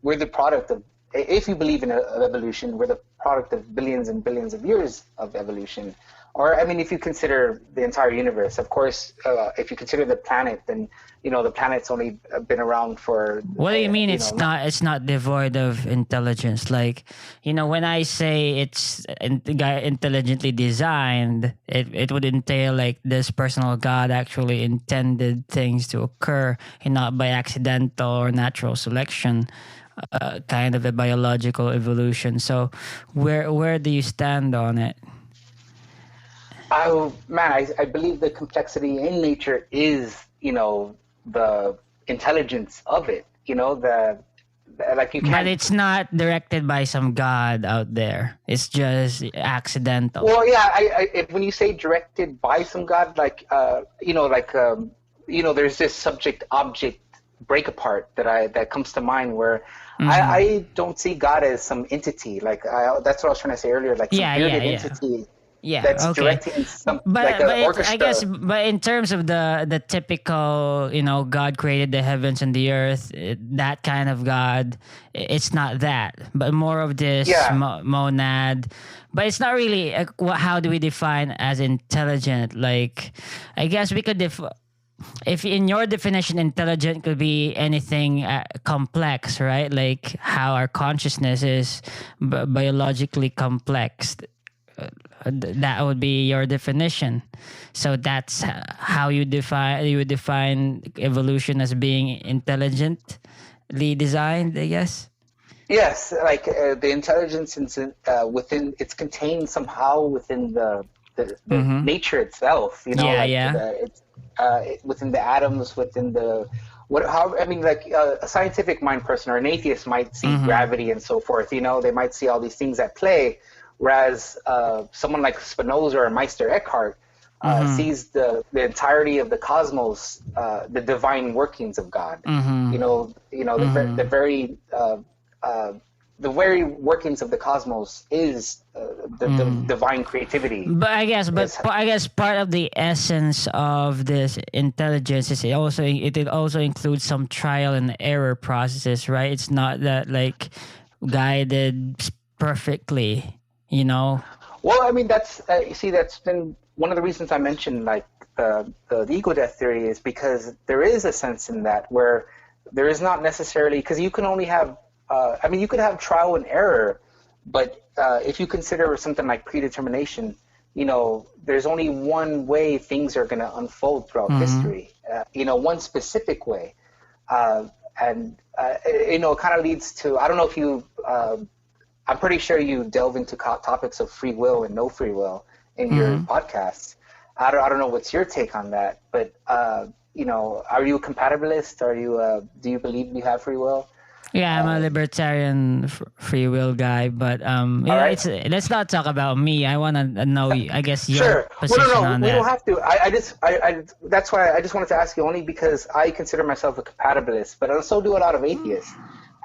we're the product of, if you believe in evolution, we're the product of billions and billions of years of evolution. Or, I mean, if you consider the entire universe, of course, if you consider the planet, then, the planet's only been around for... What do you mean it's not devoid of intelligence? When I say it's intelligently designed, it would entail this personal God actually intended things to occur and not by accidental or natural selection, kind of a biological evolution. So where do you stand on it? I believe the complexity in nature is, the intelligence of it. But it's not directed by some God out there. It's just accidental. Well, yeah. When you say directed by some God, there's this subject-object break apart that comes to mind where I don't see God as some entity. That's what I was trying to say earlier. Some bearded entity. Yeah, that's okay. directing some orchestra. I guess, but in terms of the typical, God created the heavens and the earth, that kind of God, it's not that, but more of this monad. But it's not really. How do we define as intelligent? I guess we could if in your definition, intelligent could be anything complex, right? Like how our consciousness is biologically complex. That would be your definition. So that's how you would define evolution as being intelligently designed, I guess. Yes, the intelligence is within, it's contained somehow within the nature itself. It's within the atoms, within the a scientific mind person or an atheist might see gravity and so forth. They might see all these things at play. Whereas someone like Spinoza or Meister Eckhart sees the entirety of the cosmos, the divine workings of God. The very workings of the cosmos is the divine creativity. But I guess part of the essence of this intelligence is it also includes some trial and error processes, right? It's not that guided perfectly. Well, I mean, that's you see, that's been one of the reasons I mentioned like the ego death theory is because there is a sense in that where there is not necessarily because you can only have I mean, you could have trial and error, but if you consider something like predetermination, you know, there's only one way things are going to unfold throughout history, you know, one specific way. And you know, it kind of leads to, I don't know if you, I'm pretty sure you delve into topics of free will and no free will in your podcasts. I don't know what's your take on that, but, you know, are you a compatibilist? Are you, do you believe you have free will? Yeah, I'm a libertarian free will guy, but yeah, right. let's not talk about me. I want to know, I guess, your Sure. position Well, no, on we that. don't have to. I that's why I just wanted to ask you only because I consider myself a compatibilist, but I also do a lot of atheists,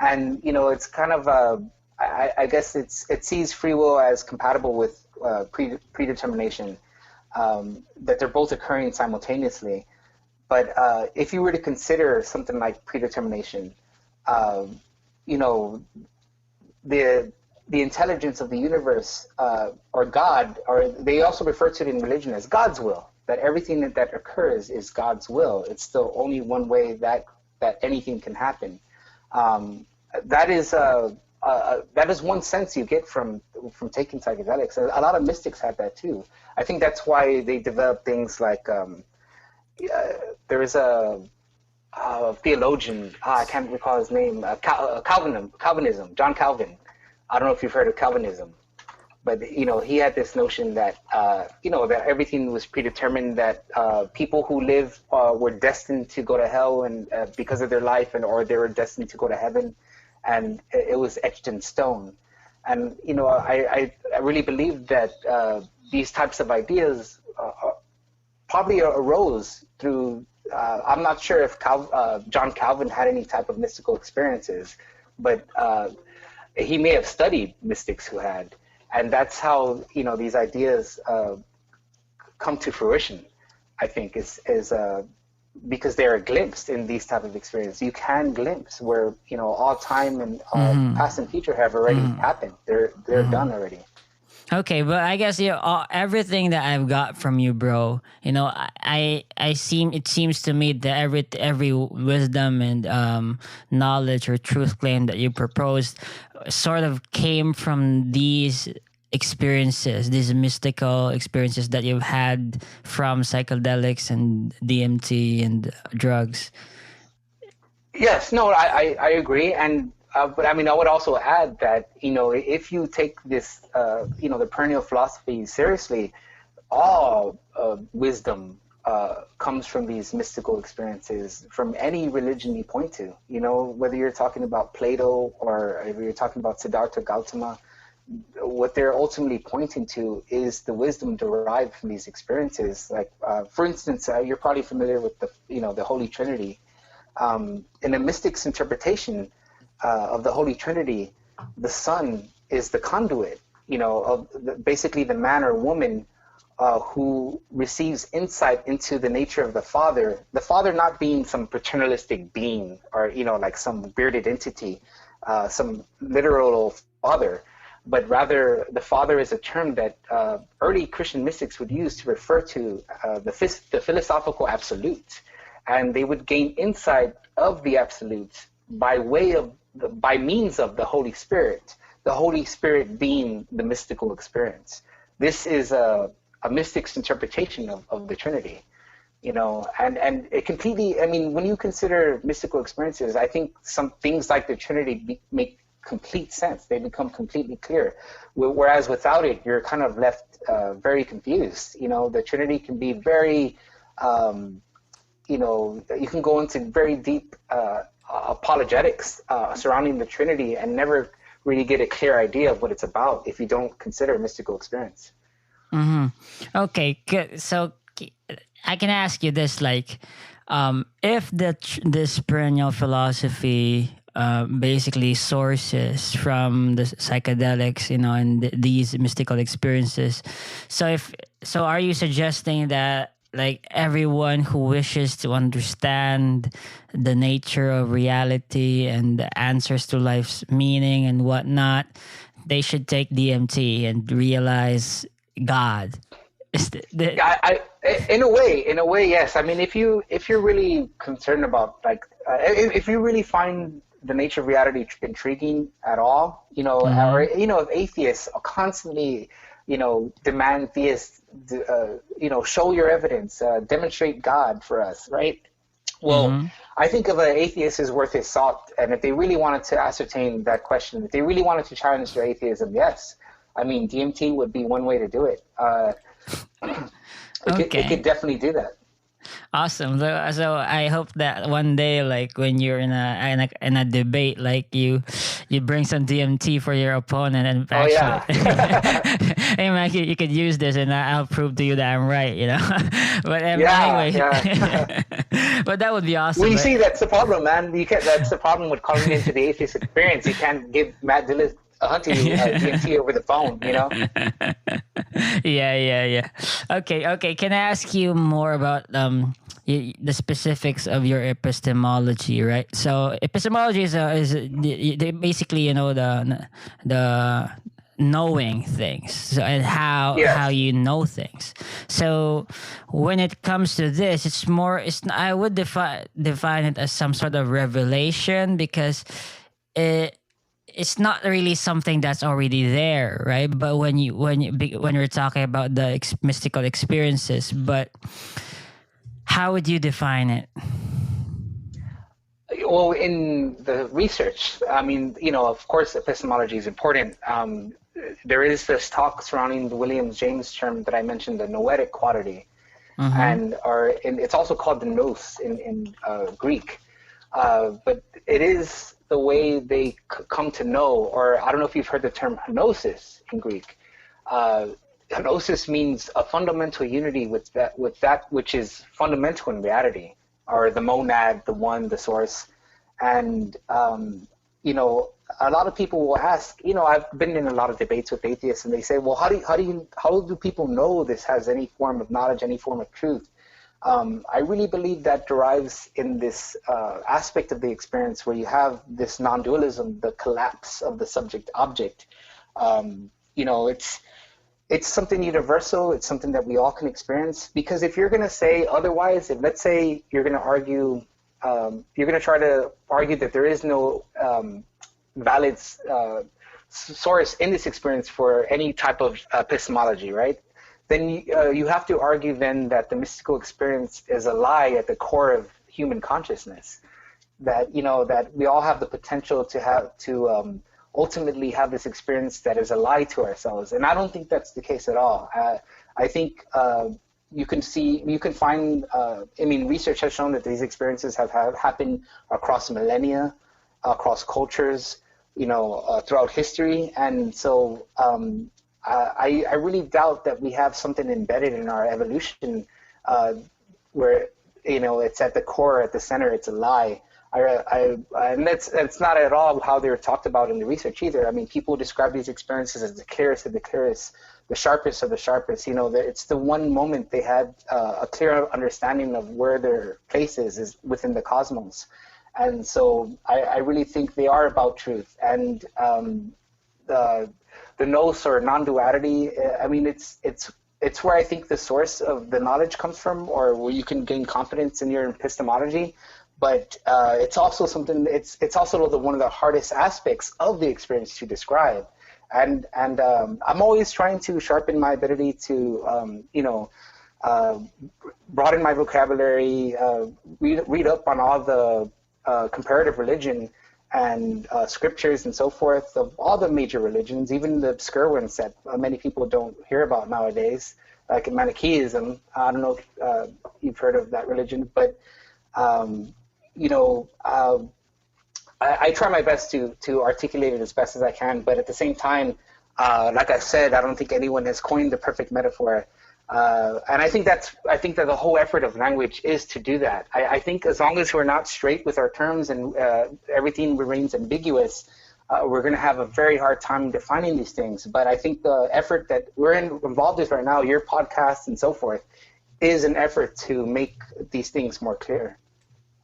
and you know, it's kind of I guess it sees free will as compatible with predetermination, that they're both occurring simultaneously. But if you were to consider something like predetermination, you know, the intelligence of the universe, or God, or they also refer to it in religion as God's will, that everything that occurs is God's will. It's still only one way that anything can happen. That is one sense you get from taking psychedelics. A lot of mystics have that too. I think that's why they develop things like there is a theologian, I can't recall his name, Calvinism, John Calvin. I don't know if you've heard of Calvinism, but you know, he had this notion that you know, that everything was predetermined, that people who live were destined to go to hell and because of their life, and or they were destined to go to heaven, and it was etched in stone. And you know, I really believe that these types of ideas probably arose through. I'm not sure if John Calvin had any type of mystical experiences, but he may have studied mystics who had, and that's how, you know, these ideas come to fruition. I think is because they're a glimpse in these type of experiences. You can glimpse where, you know, all time and past and future have already happened. They're done already. Okay, but I guess everything that I've got from you, bro. You know, it seems to me that every wisdom and knowledge or truth claim that you proposed sort of came from these experiences, these mystical experiences that you've had from psychedelics and DMT and drugs. Yes, no, I agree, and but I mean, I would also add that, you know, if you take this, you know, the perennial philosophy seriously, all wisdom comes from these mystical experiences from any religion you point to. You know, whether you're talking about Plato or if you're talking about Siddhartha Gautama, what they're ultimately pointing to is the wisdom derived from these experiences. Like, for instance, you're probably familiar with the Holy Trinity. In a mystic's interpretation of the Holy Trinity, the Son is the conduit, you know, of basically the man or woman who receives insight into the nature of the Father not being some paternalistic being or, you know, like some bearded entity, some literal father, but rather the Father is a term that early Christian mystics would use to refer to the philosophical absolute, and they would gain insight of the absolute by means of the Holy Spirit being the mystical experience. This is a mystic's interpretation of the Trinity, you know, and it completely, I mean, when you consider mystical experiences, I think some things like the Trinity make complete sense. They become completely clear. Whereas without it, you're kind of left very confused. You know, the Trinity can be very, you know, you can go into very deep apologetics surrounding the Trinity and never really get a clear idea of what it's about if you don't consider a mystical experience. Okay, good. So I can ask you this, like, if this perennial philosophy basically sources from the psychedelics, you know, and these mystical experiences, so are you suggesting that, like, everyone who wishes to understand the nature of reality and the answers to life's meaning and whatnot, they should take DMT and realize God. In a way, yes. I mean, if you're really concerned about like, if you really find the nature of reality intriguing at all, or if atheists constantly, demand theists, show your evidence, demonstrate God for us, right? Well, I think of an atheist is worth his salt, and if they really wanted to ascertain that question, if they really wanted to challenge their atheism, yes, I mean DMT would be one way to do it. It could definitely do that. Awesome. So I hope that one day, like when you're in a debate, like you bring some DMT for your opponent, and actually, hey man, you could use this, and I'll prove to you that I'm right. But anyway, but that would be awesome. Well, you see, that's the problem, man. That's the problem with calling into the atheist experience. You can't give Matt Dillis hunting DMT over the phone, Yeah. Okay. Can I ask you more about the specifics of your epistemology, right? So epistemology is basically the knowing things, so, and how you know things. So when it comes to this, I would define it as some sort of revelation, because it's not really something that's already there, right? But when we're talking about the mystical experiences, but how would you define it? Well, in the research, I mean, of course, epistemology is important. There is this talk surrounding the William James term that I mentioned, the noetic quality, and it's also called the nous in Greek. But it is the way they come to know, or I don't know if you've heard the term gnosis in Greek. Gnosis means a fundamental unity with that which is fundamental in reality, or the monad, the one, the source. And a lot of people will ask, I've been in a lot of debates with atheists, and they say, well, how do people know this has any form of knowledge, any form of truth? I really believe that derives in this aspect of the experience where you have this non-dualism, the collapse of the subject-object. It's something universal. It's something that we all can experience. Because if you're going to say otherwise, if let's say you're going to argue, you're going to try to argue that there is no valid source in this experience for any type of epistemology, right? Then you have to argue then that the mystical experience is a lie at the core of human consciousness. That that we all have the potential to ultimately have this experience that is a lie to ourselves, and I don't think that's the case at all. I think you can find. Research has shown that these experiences have happened across millennia, across cultures, throughout history, and so. I really doubt that we have something embedded in our evolution where it's at the core, at the center, it's a lie. And that's not at all how they're talked about in the research either. I mean, people describe these experiences as the clearest of the clearest, the sharpest of the sharpest. It's the one moment they had a clear understanding of where their place is within the cosmos. And so I really think they are about truth. And the nous or non-duality, it's where I think the source of the knowledge comes from, or where you can gain confidence in your epistemology. But it's also something. It's also one of the hardest aspects of the experience to describe. And I'm always trying to sharpen my ability to broaden my vocabulary, read up on all the comparative religion and scriptures and so forth of all the major religions, even the obscure ones that many people don't hear about nowadays, like Manichaeism. I don't know if you've heard of that religion, but I try my best to articulate it as best as I can. But at the same time, like I said, I don't think anyone has coined the perfect metaphor. And I think that the whole effort of language is to do that. I think as long as we're not straight with our terms and everything remains ambiguous, we're going to have a very hard time defining these things. But I think the effort that we're involved with right now, your podcast and so forth, is an effort to make these things more clear.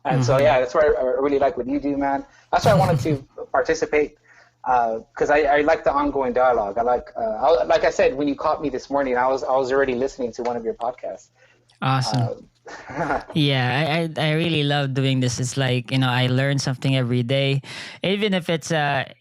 And so, yeah, that's why I really like what you do, man. That's why I wanted to participate. because I like the ongoing dialogue. Like I said, when you caught me this morning, I was already listening to one of your podcasts. Awesome. Yeah, I really love doing this. It's like, I learn something every day, even if it's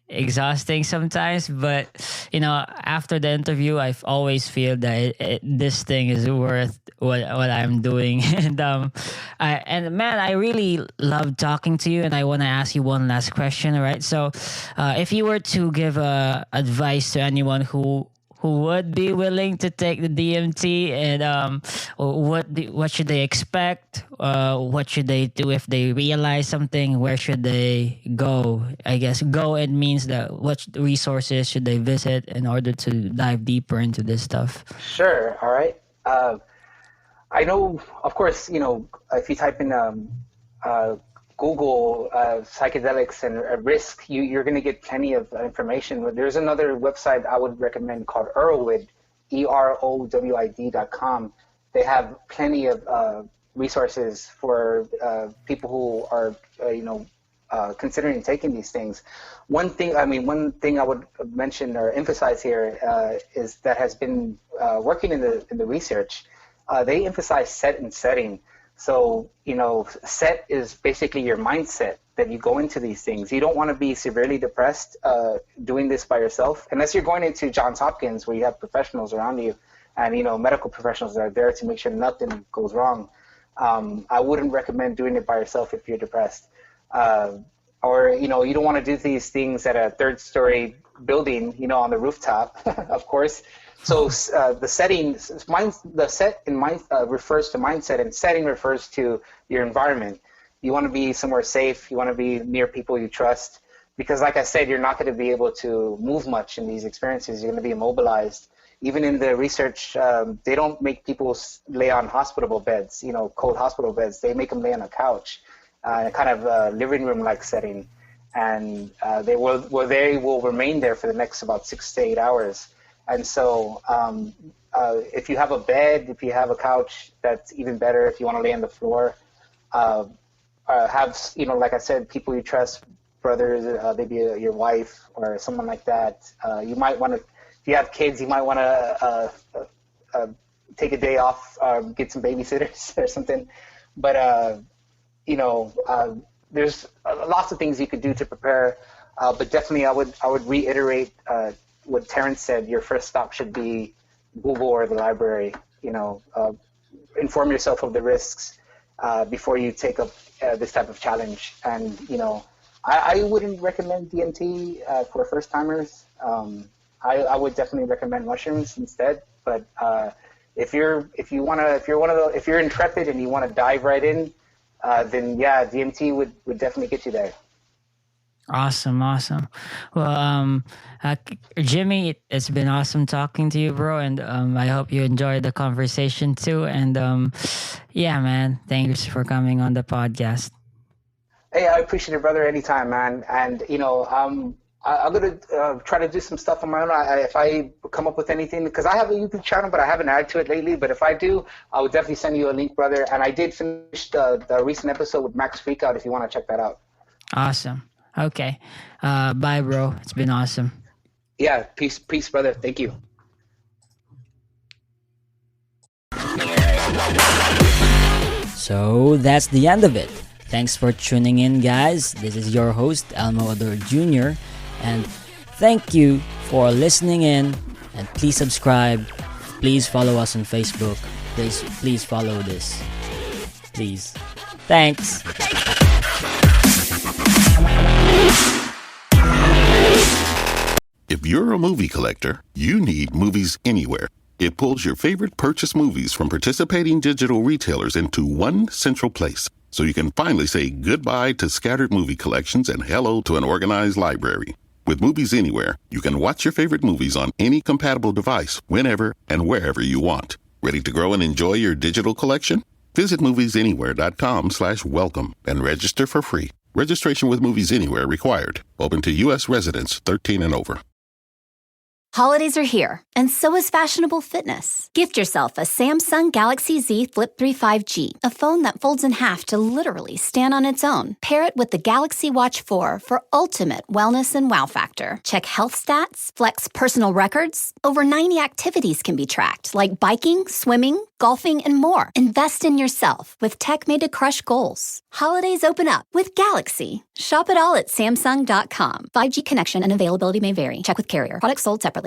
exhausting sometimes. But, after the interview, I always feel that this thing is worth what I'm doing. And man, I really love talking to you. And I want to ask you one last question, all right? So if you were to give advice to anyone who would be willing to take the DMT, and what should they expect? What should they do if they realize something? Where should they go? I guess go, it means that what resources should they visit in order to dive deeper into this stuff? Sure. All right. I know, of course, if you type in Google psychedelics and risk, you're going to get plenty of information. But there's another website I would recommend called Erowid, EROWID.com. They have plenty of resources for people who are, considering taking these things. One thing I would mention or emphasize here is that has been working in the research. They emphasize set and setting. So, set is basically your mindset that you go into these things. You don't want to be severely depressed doing this by yourself, unless you're going into Johns Hopkins where you have professionals around you and, medical professionals that are there to make sure nothing goes wrong. I wouldn't recommend doing it by yourself if you're depressed. Or, you don't want to do these things at a third-story building, on the rooftop, of course. So the set in mind refers to mindset, and setting refers to your environment. You want to be somewhere safe. You want to be near people you trust, because, like I said, you're not going to be able to move much in these experiences. You're going to be immobilized. Even in the research, they don't make people lay on hospital beds, cold hospital beds. They make them lay on a couch, kind of living room-like setting, and they will remain there for the next about 6 to 8 hours. And so if you have a bed, if you have a couch, that's even better. If you want to lay on the floor, have, like I said, people you trust, brothers, maybe your wife or someone like that. You might want to, if you have kids, you might want to take a day off, get some babysitters or something. But, there's lots of things you could do to prepare. But definitely I would reiterate what Terrence said. Your first stop should be Google or the library. Inform yourself of the risks before you take up this type of challenge. And I wouldn't recommend DMT for first timers. I would definitely recommend mushrooms instead. But if you're intrepid and you want to dive right in, then yeah, DMT would definitely get you there. Awesome. Well, Jimmy, it's been awesome talking to you, bro, and I hope you enjoyed the conversation too. And yeah, man, thanks for coming on the podcast. Hey, I appreciate it, brother. Anytime, man. And I'm gonna try to do some stuff on my own. If I come up with anything, because I have a YouTube channel, but I haven't added to it lately. But if I do, I would definitely send you a link, brother. And I did finish the recent episode with Max Freakout. If you want to check that out. Awesome. Okay. Bye, bro. It's been awesome. Yeah. Peace, brother. Thank you. So that's the end of it. Thanks for tuning in, guys. This is your host, Elmo Ador Jr. And thank you for listening in. And please subscribe. Please follow us on Facebook. Please follow this. Please. Thanks. If you're a movie collector, you need Movies Anywhere. It pulls your favorite purchase movies from participating digital retailers into one central place, so you can finally say goodbye to scattered movie collections and hello to an organized library. With Movies Anywhere, you can watch your favorite movies on any compatible device, whenever and wherever you want. Ready to grow and enjoy your digital collection? Visit moviesanywhere.com/welcome and register for free. Registration with Movies Anywhere required. Open to U.S. residents 13 and over. Holidays are here, and so is fashionable fitness. Gift yourself a Samsung Galaxy Z Flip 3 5G, a phone that folds in half to literally stand on its own. Pair it with the Galaxy Watch 4 for ultimate wellness and wow factor. Check health stats, flex personal records. Over 90 activities can be tracked, like biking, swimming, golfing, and more. Invest in yourself with tech made to crush goals. Holidays open up with Galaxy. Shop it all at Samsung.com. 5G connection and availability may vary. Check with carrier. Products sold separately.